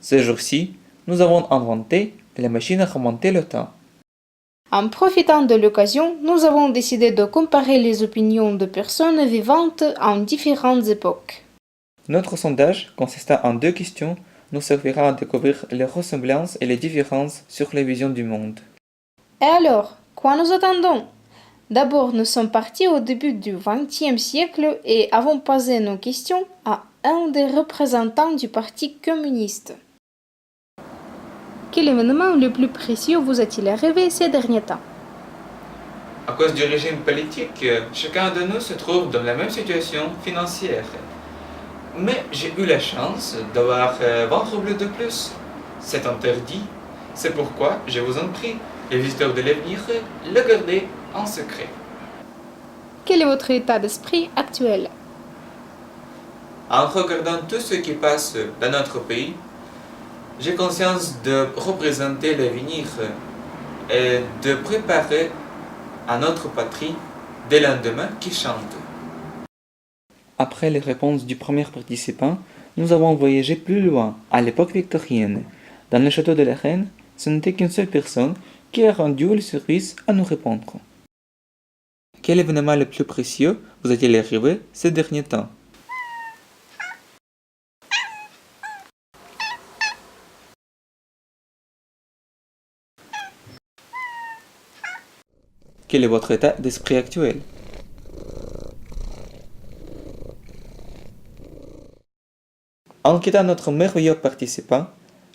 Ces jours-ci, nous avons inventé la machine à remonter le temps. En profitant de l'occasion, nous avons décidé de comparer les opinions de personnes vivantes en différentes époques. Notre sondage, consistant en 2 questions, nous servira à découvrir les ressemblances et les différences sur les visions du monde. Et alors, quoi nous attendons? D'abord, nous sommes partis au début du XXe siècle et avons posé nos questions à un des représentants du Parti communiste. Quel événement le plus précieux vous est-il arrivé ces derniers temps? À cause du régime politique, chacun de nous se trouve dans la même situation financière. Mais j'ai eu la chance d'avoir 20 roubles de plus. C'est interdit. C'est pourquoi, je vous en prie, les visiteurs de l'avenir, le gardez en secret. Quel est votre état d'esprit actuel? En regardant tout ce qui passe dans notre pays, j'ai conscience de représenter l'avenir et de préparer à notre patrie des lendemains qui chantent. Après les réponses du premier participant, nous avons voyagé plus loin, à l'époque victorienne. Dans le château de la Reine, ce n'était qu'une seule personne qui a rendu le service à nous répondre. Quel événement le plus précieux vous est-il arrivé ces derniers temps? Quel est votre état d'esprit actuel? En quittant notre merveilleux participant,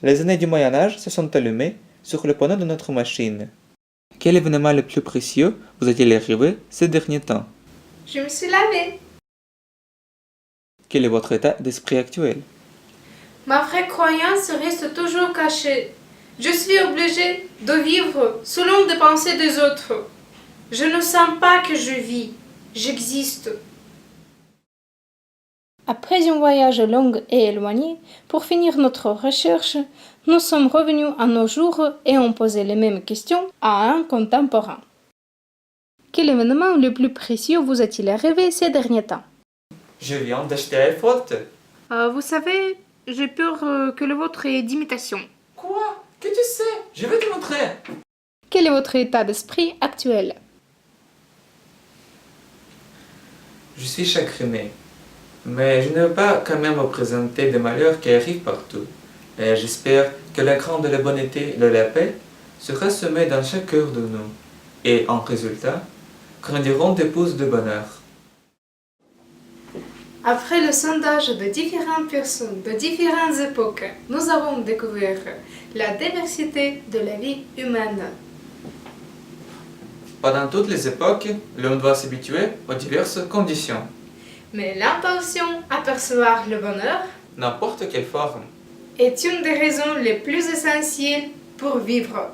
les années du Moyen-Âge se sont allumées sur le panneau de notre machine. Quel événement le plus précieux vous est-il arrivé ces derniers temps? Je me suis lavée. Quel est votre état d'esprit actuel? Ma vraie croyance reste toujours cachée. Je suis obligée de vivre selon les pensées des autres. Je ne sens pas que je vis, j'existe. Après un voyage long et éloigné, pour finir notre recherche, nous sommes revenus à nos jours et ont posé les mêmes questions à un contemporain. Quel événement le plus précieux vous est-il arrivé ces derniers temps? Je viens d'acheter iPhone. Vous savez, j'ai peur que le vôtre est d'imitation. Quoi? Que tu sais? Je vais te montrer. Quel est votre état d'esprit actuel? Je suis chagriné, mais je ne veux pas quand même représenter des malheurs qui arrivent partout. Et j'espère que la grande de la bonté de la paix sera semée dans chaque cœur de nous, et en résultat, grandiront des pousses de bonheur. Après le sondage de différentes personnes de différentes époques, nous avons découvert la diversité de la vie humaine. Pendant toutes les époques, l'homme doit s'habituer aux diverses conditions, Mais l'intention à percevoir le bonheur n'importe quelle forme. est une des raisons les plus essentielles pour vivre.